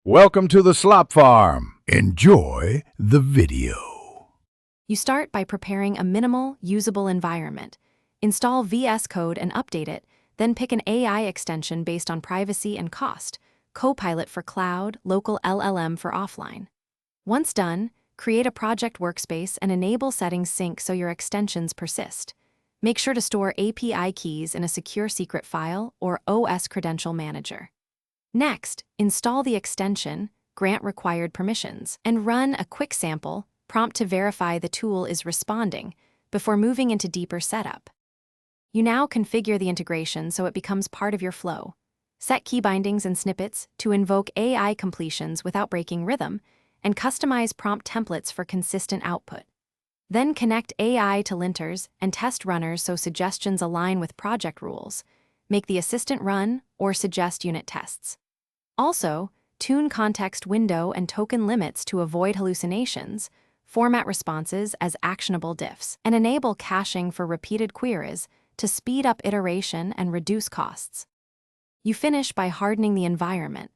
Welcome to the Slop Farm. Enjoy the video. You start by preparing a minimal, usable environment. Install VS Code and update it, then pick an AI extension based on privacy and cost, Copilot for cloud, local LLM for offline. Once done, create a project workspace and enable settings sync so your extensions persist. Make sure to store API keys in a secure secret file or OS credential manager. Next, install the extension, grant required permissions, and run a quick sample prompt to verify the tool is responding before moving into deeper setup. You now configure the integration so it becomes part of your flow. Set key bindings and snippets to invoke AI completions without breaking rhythm, and customize prompt templates for consistent output. Then connect AI to linters and test runners so suggestions align with project rules. Make the assistant run or suggest unit tests. Also, tune context window and token limits to avoid hallucinations, format responses as actionable diffs, and enable caching for repeated queries to speed up iteration and reduce costs. You finish by hardening the environment,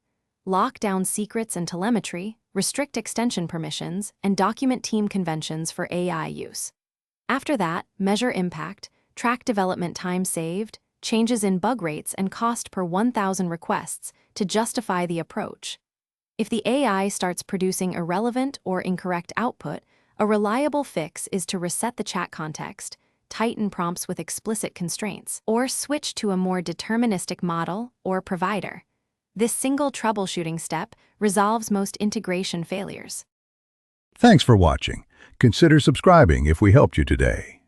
lock down secrets and telemetry, restrict extension permissions, and document team conventions for AI use. After that, measure impact, track development time saved, changes in bug rates and cost per 1,000 requests to justify the approach. If the AI starts producing irrelevant or incorrect output, a reliable fix is to reset the chat context, tighten prompts with explicit constraints, or switch to a more deterministic model or provider. This single troubleshooting step resolves most integration failures. Thanks for watching. Consider subscribing if we helped you today.